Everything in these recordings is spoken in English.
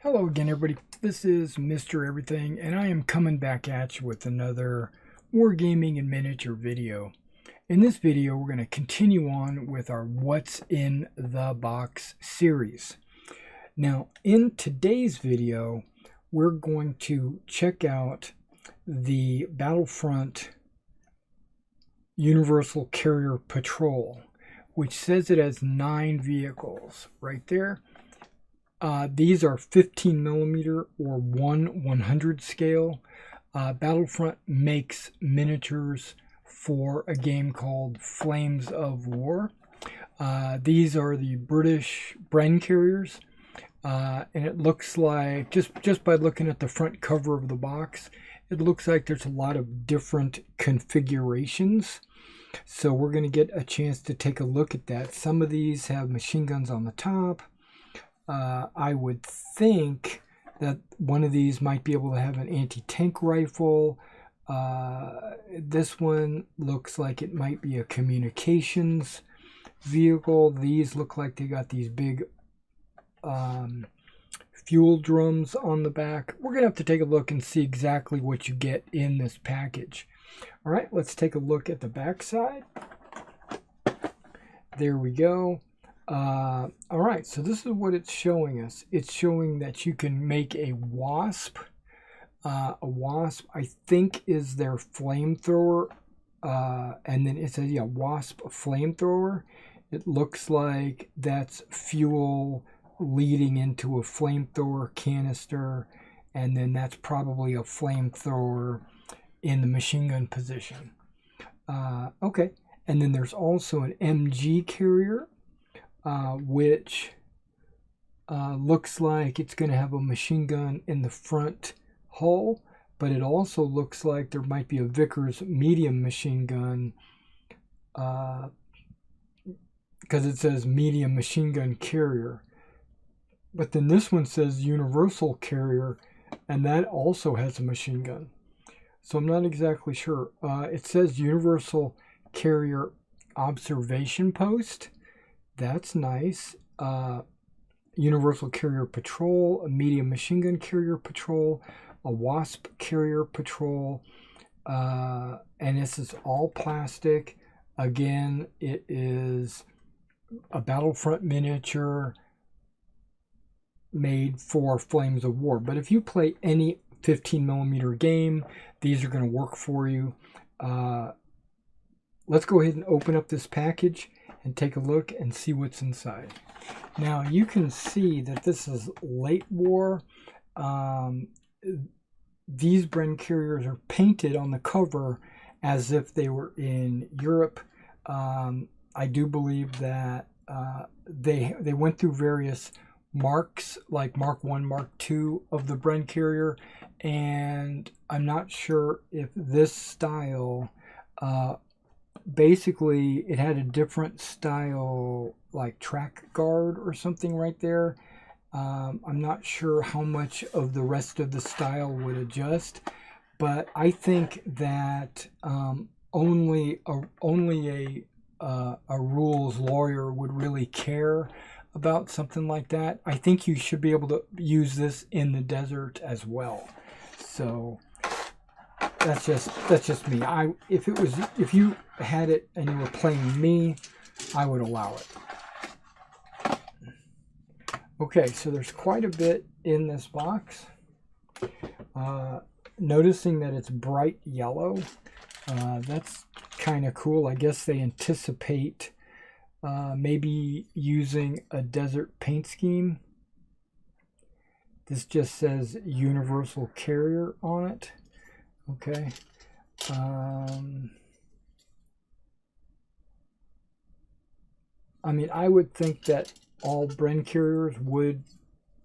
Hello again, everybody. This is Mr. Everything, and I am coming back at you with another Wargaming and miniature video. In this video, we're going to continue on with our What's in the Box series. Now, in today's video, we're going to check out the Battlefront Universal Carrier Patrol, which says it has 9 vehicles right there. These are 15mm or 1/100 scale. Battlefront makes miniatures for a game called Flames of War. These are the British Bren carriers, and it looks like, just by looking at the front cover of the box, it looks like there's a lot of different configurations. So we're going to get a chance to take a look at that. Some of these have machine guns on the top. I would think that one of these might be able to have an anti-tank rifle. This one looks like it might be a communications vehicle. These look like they got these big fuel drums on the back. We're going to have to take a look and see exactly what you get in this package. All right, let's take a look at the back side. There we go. All right, so this is what it's showing us. It's showing that you can make a Wasp. A Wasp, I think, is their flamethrower. And then it says, yeah, Wasp flamethrower. It looks like that's fuel leading into a flamethrower canister. And then that's probably a flamethrower in the machine gun position. Okay, and then there's also an MG carrier. Which looks like it's going to have a machine gun in the front hull, but it also looks like there might be a Vickers medium machine gun, because it says medium machine gun carrier. But then this one says universal carrier, and that also has a machine gun. So I'm not exactly sure. It says universal carrier observation post. That's nice. Universal Carrier Patrol, a medium machine gun carrier patrol, a Wasp carrier patrol, and this is all plastic. Again, it is a Battlefront miniature made for Flames of War. But if you play any 15mm game, these are going to work for you. Let's go ahead and open up this package and take a look and see what's inside. Now you can see that this is late war. These Bren carriers are painted on the cover as if they were in Europe. I do believe that they went through various marks, like Mark 1, Mark 2 of the Bren carrier, and I'm not sure if this style basically it had a different style, like track guard or something right there. I'm not sure how much of the rest of the style would adjust, but I think that only a rules lawyer would really care about something like that. I think you should be able to use this in the desert as well. So that's just me. If you had it and you were playing me, I would allow it. Okay, so there's quite a bit in this box. Noticing that it's bright yellow, that's kind of cool. I guess they anticipate maybe using a desert paint scheme. This just says Universal Carrier on it. Okay. I mean, I would think that all Bren carriers would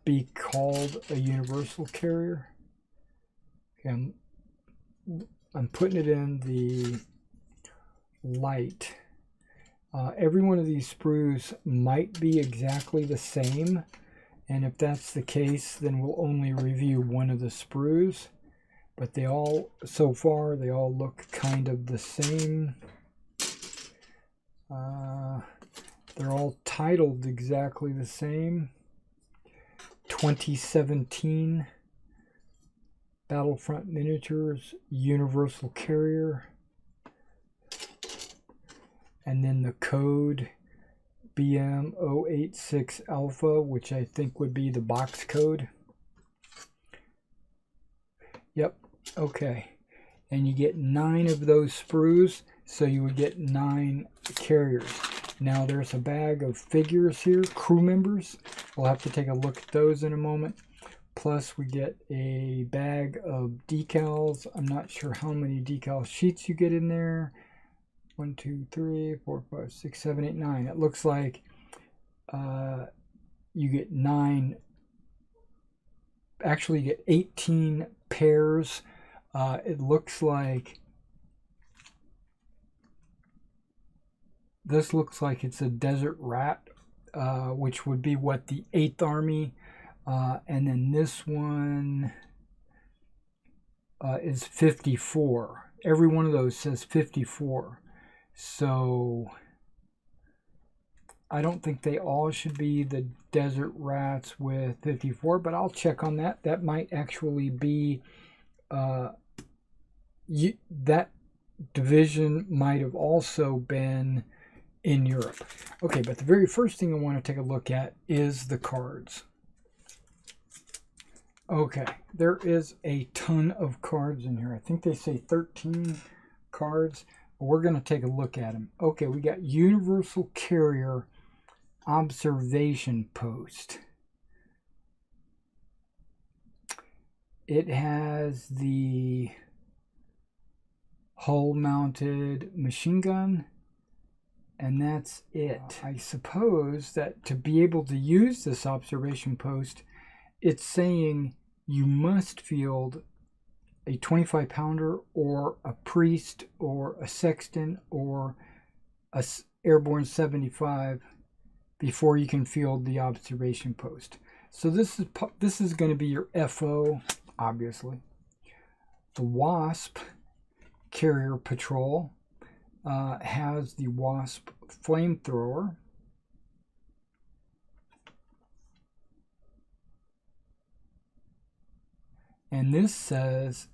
be called a universal carrier. Okay, I'm putting it in the light. Every one of these sprues might be exactly the same, and if that's the case, then we'll only review one of the sprues. But they all, so far, they all look kind of the same. They're all titled exactly the same. 2017 Battlefront Miniatures Universal Carrier. And then the code BM086 Alpha, which I think would be the box code. Yep, okay. And you get 9 of those sprues, so you would get 9 carriers. Now there's a bag of figures here, crew members. We'll have to take a look at those in a moment. Plus we get a bag of decals. I'm not sure how many decal sheets you get in there. 1, 2, 3, 4, 5, 6, 7, 8, 9. It looks like you get 9. Actually, you get 18 pairs. It looks like this looks like it's a desert rat, which would be what the 8th Army. And then this one is 54. Every one of those says 54. So I don't think they all should be the desert rats with 54, but I'll check on that. That might actually be that division might have also been in Europe. Okay, but the very first thing I want to take a look at is the cards. Okay, there is a ton of cards in here. I think they say 13 cards. We're going to take a look at them. Okay, we got Universal Carrier Observation Post. It has the hull-mounted machine gun, and that's it. I suppose that to be able to use this observation post, it's saying you must field a 25-pounder or a priest or a sexton or a airborne 75 before you can field the observation post. So this is going to be your FO, obviously. The WASP Carrier Patrol has the WASP flamethrower. And this says,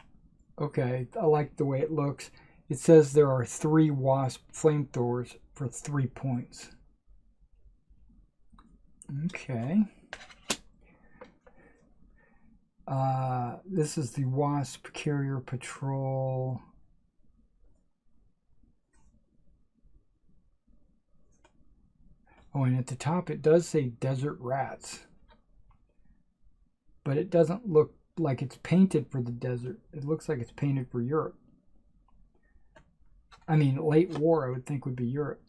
okay, I like the way it looks. It says there are 3 WASP flamethrowers for 3 points. Okay. This is the WASP Carrier Patrol. Oh, and at the top it does say Desert Rats. But it doesn't look like it's painted for the desert. It looks like it's painted for Europe. I mean, late war I would think would be Europe.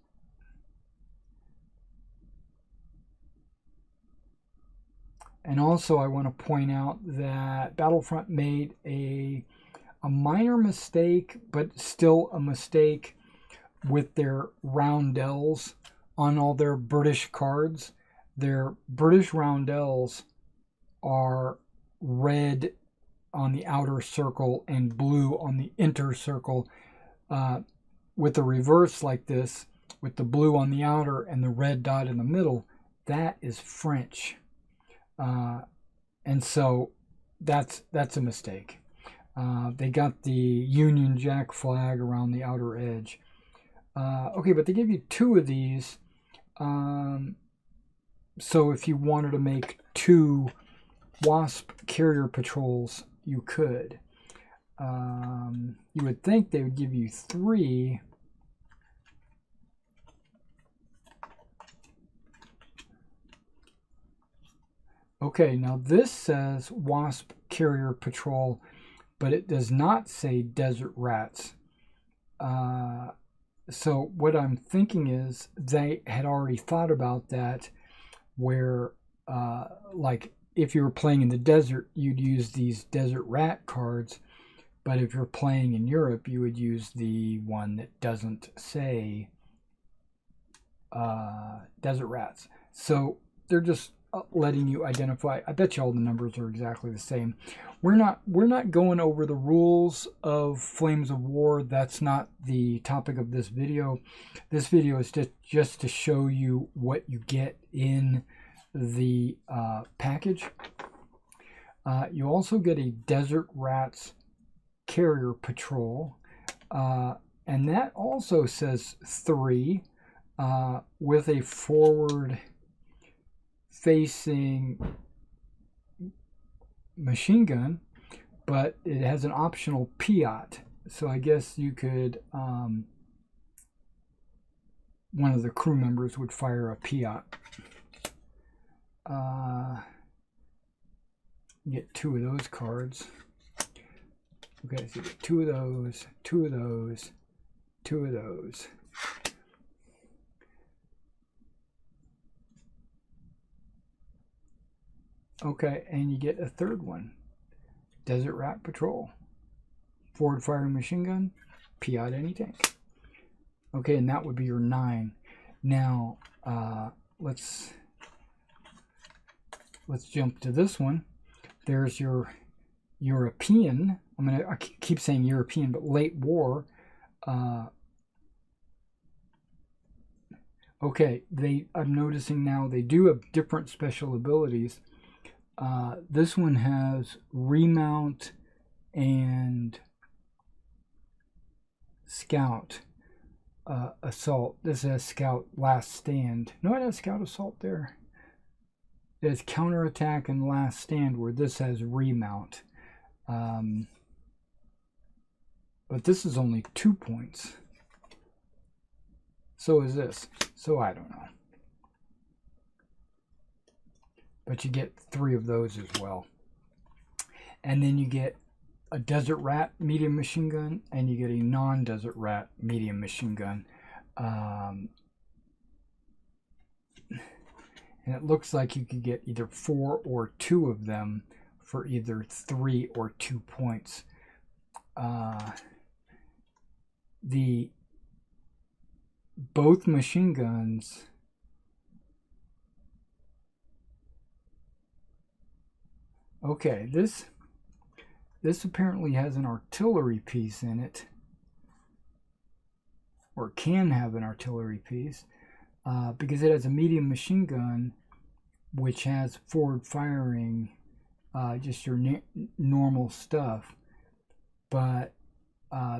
And also I want to point out that Battlefront made a minor mistake, but still a mistake with their roundels on all their British cards. Their British roundels are red on the outer circle and blue on the inner circle, with the reverse like this, with the blue on the outer and the red dot in the middle. That is French, and so that's a mistake. They got the Union Jack flag around the outer edge. Okay, but they give you 2 of these, so if you wanted to make 2 WASP carrier patrols, you could. You would think they would give you 3. Okay, now this says WASP carrier patrol, but it does not say Desert Rats. So what I'm thinking is they had already thought about that, where like if you were playing in the desert, you'd use these Desert Rat cards, but if you're playing in Europe, you would use the one that doesn't say Desert Rats. So they're just letting you identify. I bet you all the numbers are exactly the same. We're not going over the rules of Flames of War. That's not the topic of this video. This video is just to show you what you get in the package. You also get a Desert Rats carrier patrol, and that also says 3 with a forward facing machine gun, but it has an optional Piat. So I guess you could, one of the crew members would fire a Piat. Get 2 of those cards. Okay, so you get 2 of those, 2 of those, 2 of those. Okay, and you get a 3rd one. Desert Rat Patrol. Forward firing machine gun, Piat anti-tank. Okay, and that would be your 9. Now, let's jump to this one. There's your European. I keep saying European, but late war. Okay, I'm noticing now they do have different special abilities. This one has remount and scout assault. This has scout last stand. No, it has scout assault there. It has counterattack and last stand, where this has remount. But this is only 2 points. So is this. So I don't know. But you get 3 of those as well. And then you get a Desert Rat medium machine gun, and you get a non-Desert Rat medium machine gun. And it looks like you could get either 4 or 2 of them for either 3 or 2 points. Both machine guns okay, this apparently has an artillery piece in it, or can have an artillery piece, because it has a medium machine gun which has forward firing, just your normal stuff, but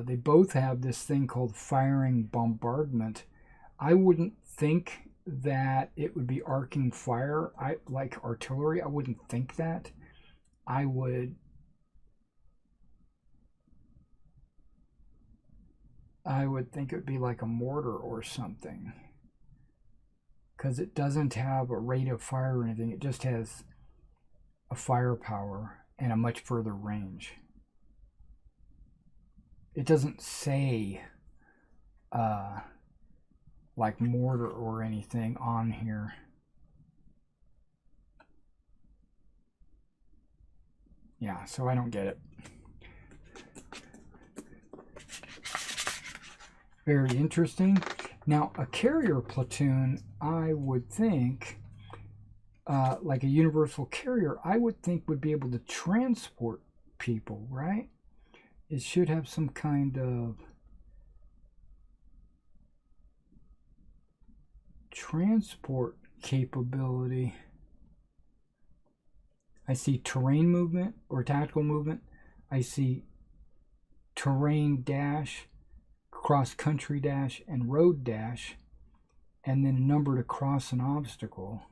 they both have this thing called firing bombardment. I wouldn't think that it would be arcing fire. Like artillery, I wouldn't think that. I would think it would be like a mortar or something, because it doesn't have a rate of fire or anything. It just has a firepower and a much further range. It doesn't say like mortar or anything on here. Yeah, so I don't get it. Very interesting. Now, a carrier platoon, I would think, like a universal carrier, I would think would be able to transport people, right? It should have some kind of transport capability. I see terrain movement or tactical movement. I see terrain dash, cross country dash, and road dash, and then a number to cross an obstacle.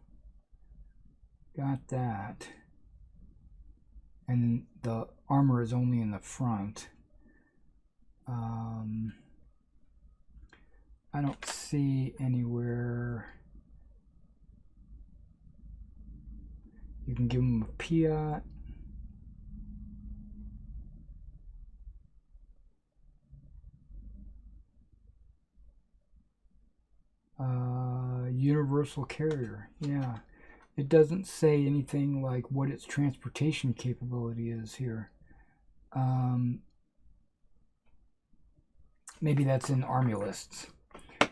Got that. And the armor is only in the front. I don't see anywhere you can give them a Piat. Universal carrier, yeah. It doesn't say anything like what its transportation capability is here. Maybe that's in Army lists.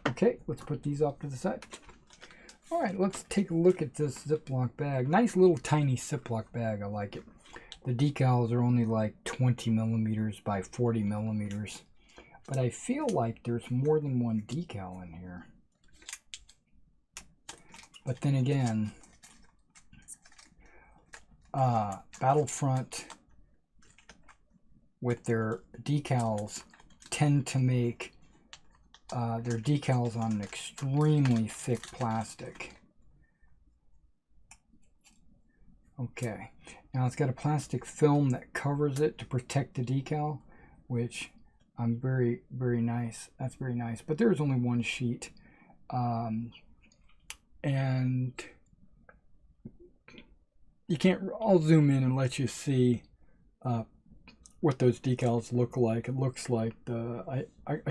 Okay, let's put these off to the side. All right, let's take a look at this Ziploc bag. Nice little tiny Ziploc bag, I like it. The decals are only like 20 millimeters by 40 millimeters. But I feel like there's more than one decal in here. But then again, Battlefront with their decals tend to make their decals on an extremely thick plastic. Okay, now it's got a plastic film that covers it to protect the decal, which I'm very nice. That's very nice. But there's only one sheet, and you can't. I'll zoom in and let you see what those decals look like. It looks like I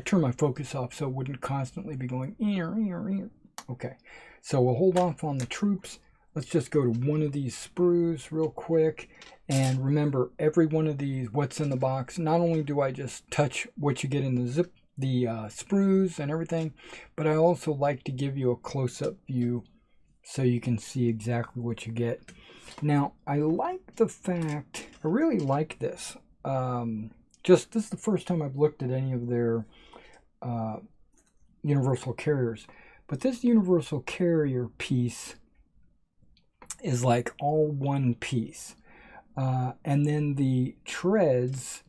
turn my focus off so it wouldn't constantly be going ear, ear, ear. Okay, so we'll hold off on the troops. Let's just go to one of these sprues real quick. And remember, every one of these, what's in the box, not only do I just touch what you get in the sprues and everything, but I also like to give you a close-up view so you can see exactly what you get. Now, I like the fact, I really like this. This is the first time I've looked at any of their universal carriers. But this universal carrier piece is like all one piece. And then the treads,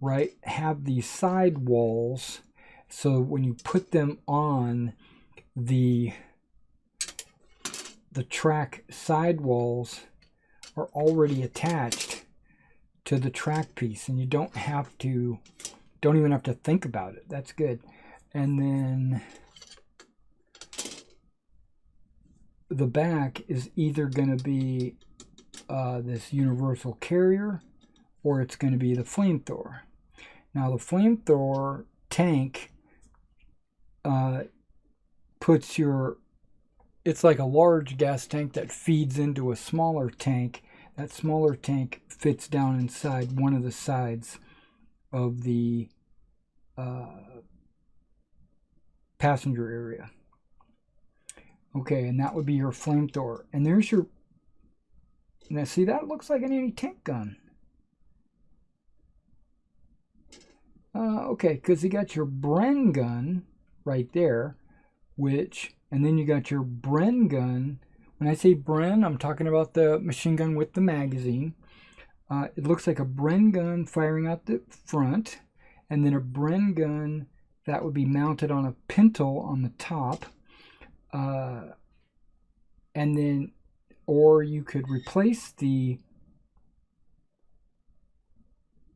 right, have these side walls. So when you put them on the track sidewalls are already attached to the track piece, and you don't even have to think about it. That's good. And then the back is either going to be this universal carrier, or it's going to be the flamethrower. Now the flamethrower tank it's like a large gas tank that feeds into a smaller tank. That smaller tank fits down inside one of the sides of the passenger area. Okay, and that would be your flamethrower. And there's your... Now see, that looks like an anti-tank gun. Okay, because you got your Bren gun right there, and then you got your Bren gun. When I say Bren, I'm talking about the machine gun with the magazine. It looks like a Bren gun firing out the front, and then a Bren gun that would be mounted on a pintle on the top. And then, or you could replace the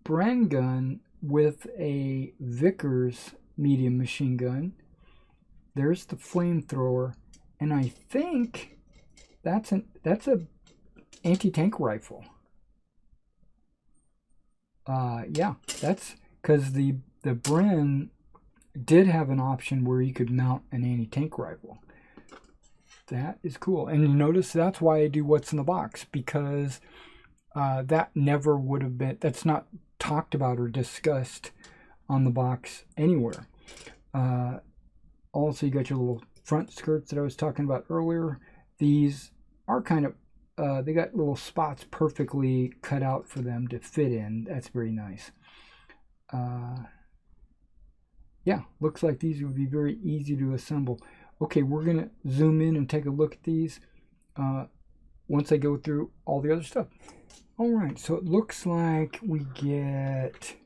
Bren gun with a Vickers medium machine gun. There's the flamethrower, and I think that's a anti-tank rifle. Yeah, that's because the Bren did have an option where you could mount an anti-tank rifle. That is cool. And you notice that's why I do what's in the box, because that never would have been, that's not talked about or discussed on the box anywhere. Also, you got your little front skirts that I was talking about earlier. These are kind of, they got little spots perfectly cut out for them to fit in. That's very nice. Yeah, looks like these would be very easy to assemble. Okay, we're going to zoom in and take a look at these once I go through all the other stuff. All right, so it looks like we get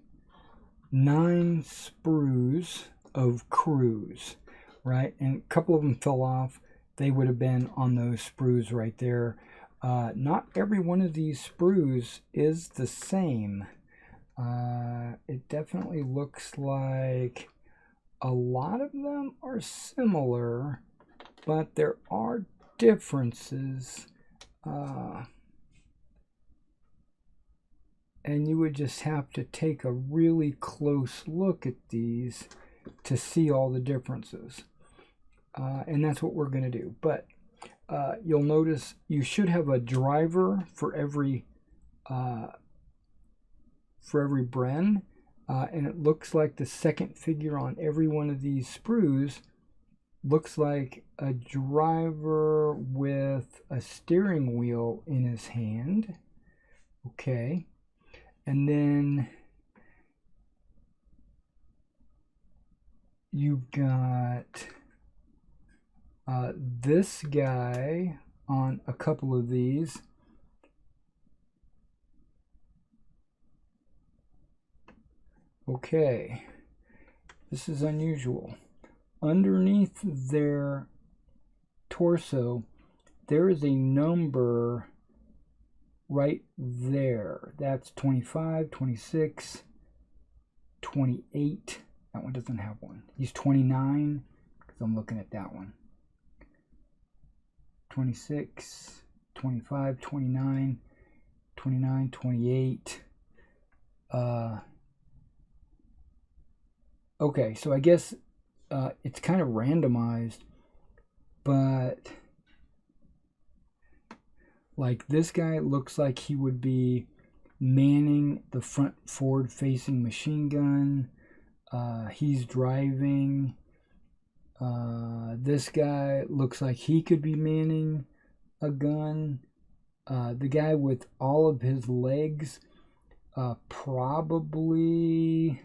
9 sprues of crews, right? And a couple of them fell off. They would have been on those sprues right there. Not every one of these sprues is the same. It definitely looks like a lot of them are similar, but there are differences. And you would just have to take a really close look at these to see all the differences. And that's what we're going to do. But you'll notice you should have a driver for every Bren. And it looks like the second figure on every one of these sprues looks like a driver with a steering wheel in his hand. Okay. And then you've got this guy on a couple of these. Okay, this is unusual. Underneath their torso, there is a number right there. That's 25, 26, 28. That one doesn't have one. He's 29, because I'm looking at that one. 26, 25, 29, 29, 28. Okay, so I guess it's kind of randomized, but like this guy looks like he would be manning the front forward-facing machine gun. He's driving. This guy looks like he could be manning a gun. The guy with all of his legs probably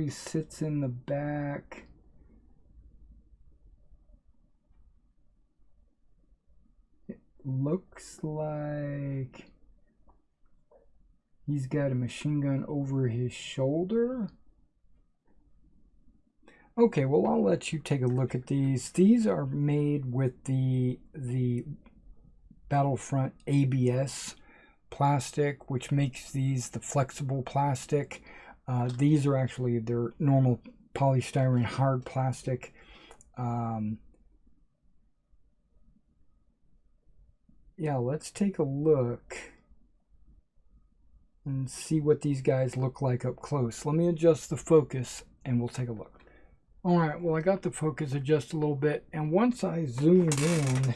sits in the back. It looks like he's got a machine gun over his shoulder. Okay, well, I'll let you take a look at these. These are made with the Battlefront ABS plastic, which makes these the flexible plastic. These are actually their normal polystyrene hard plastic. Yeah, let's take a look and see what these guys look like up close. Let me adjust the focus and we'll take a look. All right, well, I got the focus adjusted a little bit, and once I zoomed in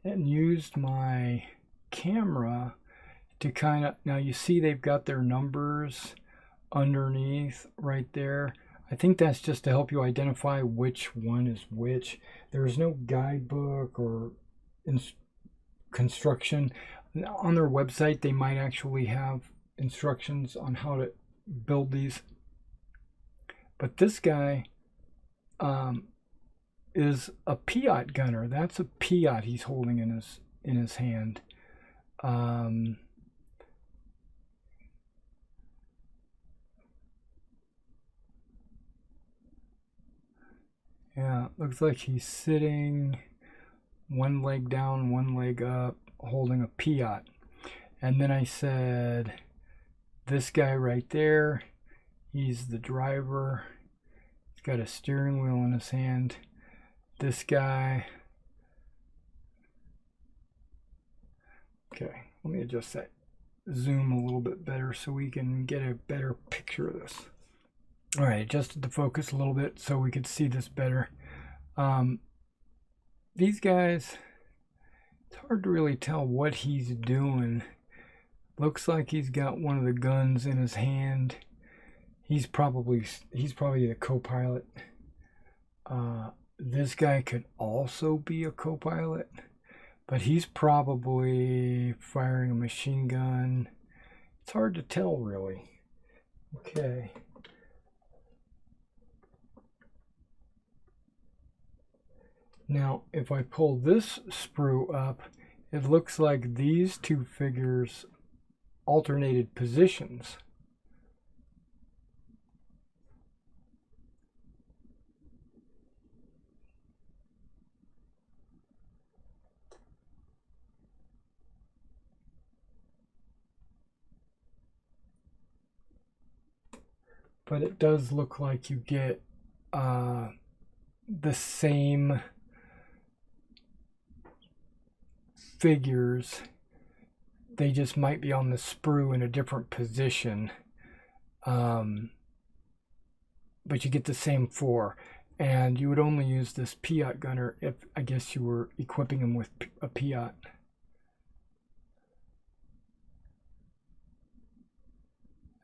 and used my camera to kind of, now you see they've got their numbers underneath right there. I think that's just to help you identify which one is which. There's no guidebook or construction. On their website, they might actually have instructions on how to build these. But this guy is a Piat gunner. That's a Piat he's holding in his hand. Yeah, looks like he's sitting, one leg down, one leg up, holding a Piat. And then I said, this guy right there, he's the driver. He's got a steering wheel in his hand. This guy. Okay, let me adjust that zoom a little bit better so we can get a better picture of this. All right, adjusted the focus a little bit so we could see this better. These guys, it's hard to really tell what he's doing. Looks like he's got one of the guns in his hand. He's probably the co-pilot. This guy could also be a co-pilot, but he's probably firing a machine gun. It's hard to tell, really. Okay. Now, if I pull this sprue up, it looks like these two figures alternated positions. But it does look like you get the same figures. They just might be on the sprue in a different position. But you get the same four. And you would only use this Piat gunner if, I guess, you were equipping him with a Piat.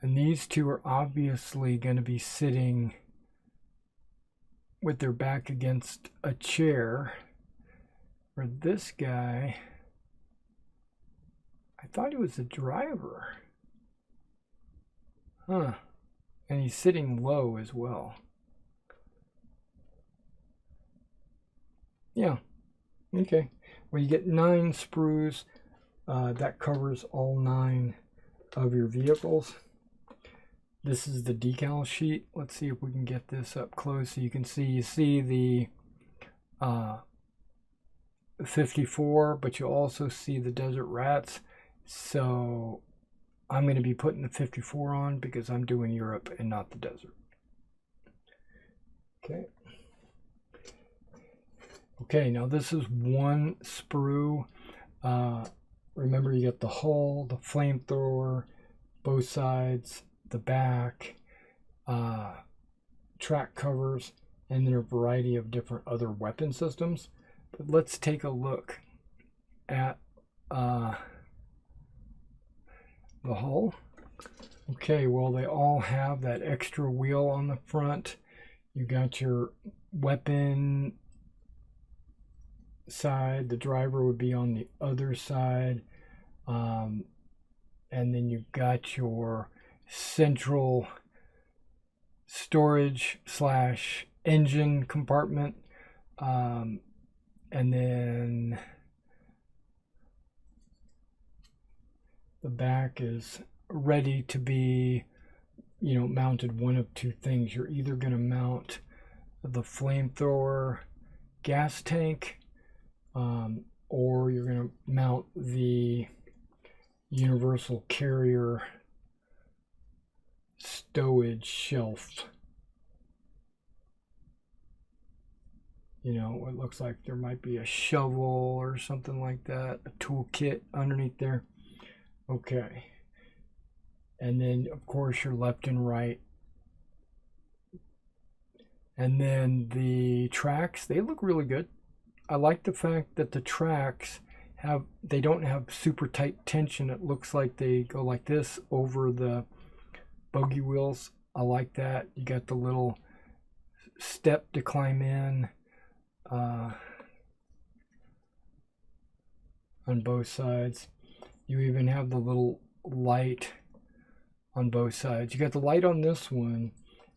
And these two are obviously going to be sitting with their back against a chair. For this guy, I thought he was the driver. Huh. And he's sitting low as well. Yeah. Okay. Well, you get 9 sprues. That covers all 9 of your vehicles. This is the decal sheet. Let's see if we can get this up close so you can see. You see the 54, but you also see the Desert Rats. So I'm going to be putting the 54 on because I'm doing Europe and not the desert. Okay. Okay, now this is one sprue. Remember, you got the hull, the flamethrower, both sides, the back, track covers, and then a variety of different other weapon systems. But let's take a look at the hull. Okay, well, they all have that extra wheel on the front. You got your weapon side, the driver would be on the other side, and then you've got your central storage / engine compartment, and then the back is ready to be, you know, mounted one of two things. You're either going to mount the flamethrower gas tank, or you're going to mount the universal carrier stowage shelf. You know, it looks like there might be a shovel or something like that, a toolkit underneath there. Okay. And then, of course, your left and right. And then the tracks, they look really good. I like the fact that the tracks they don't have super tight tension. It looks like they go like this over the bogey wheels. I like that. You got the little step to climb in on both sides. You even have the little light on both sides. You got the light on this one,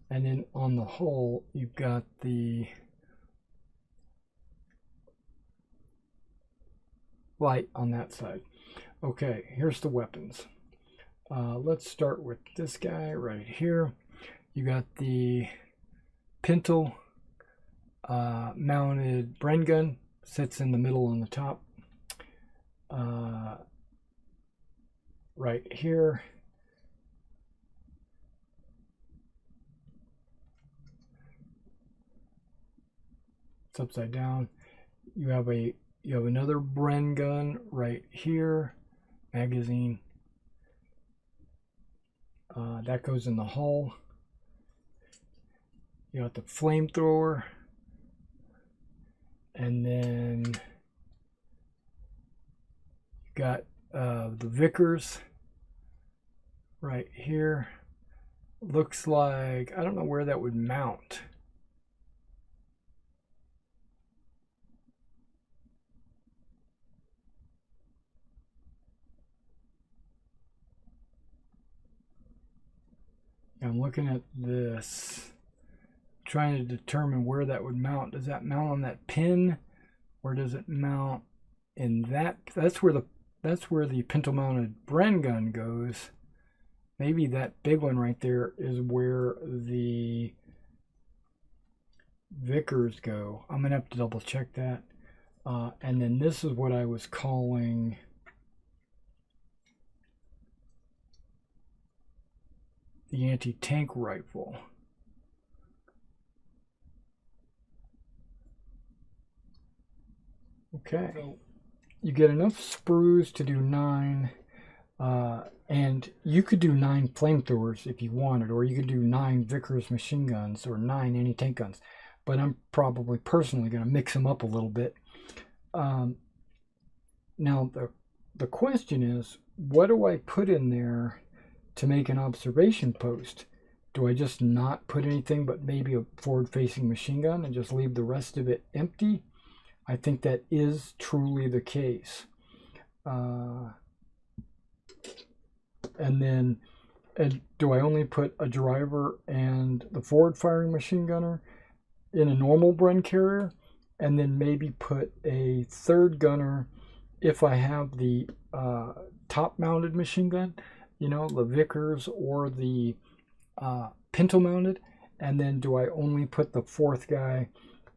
and then on the hull you've got the light on that side. Okay, here's the weapons. Let's start with this guy right here. You got the Pintle mounted Bren gun, sits in the middle on the top. Right here. It's upside down. You have another Bren gun right here, magazine. That goes in the hull. You got the flamethrower, and then you got the Vickers right here. Looks like, I don't know where that would mount. I'm looking at this, trying to determine where that would mount. Does that mount on that pin, or does it mount in that? That's where the Pintle mounted Bren gun goes. Maybe that big one right there is where the Vickers go. I'm gonna have to double check that. And then this is what I was calling the anti-tank rifle. Okay, so you get enough sprues to do 9, and you could do 9 flamethrowers if you wanted, or you could do 9 Vickers machine guns or 9 anti-tank guns, but I'm probably personally going to mix them up a little bit. Now the question is, what do I put in there to make an observation post? Do I just not put anything but maybe a forward-facing machine gun and just leave the rest of it empty? I think that is truly the case. And then do I only put a driver and the forward-firing machine gunner in a normal Bren carrier, and then maybe put a third gunner if I have the top-mounted machine gun, you know, the Vickers or the pintle-mounted, and then do I only put the fourth guy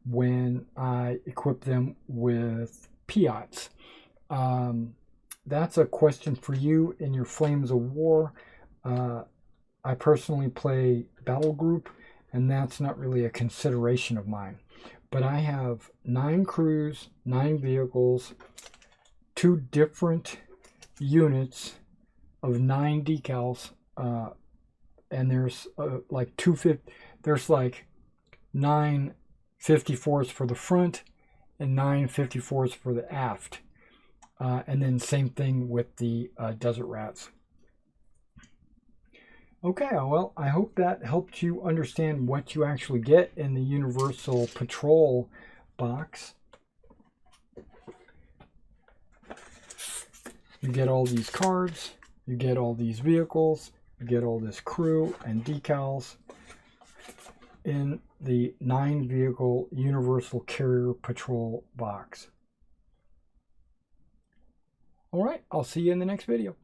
when I equip them with Piats? That's a question for you in your Flames of War. I personally play Battle Group, and that's not really a consideration of mine. But I have 9 crews, 9 vehicles, 2 different units of 9 decals, and there's like 250. There's like 9 54s for the front and 9 54s for the aft, and then same thing with the Desert Rats. Okay, well, I hope that helped you understand what you actually get in the Universal Patrol box. You get all these cards, you get all these vehicles, you get all this crew and decals in the 9 vehicle Universal Carrier Patrol box. All right, I'll see you in the next video.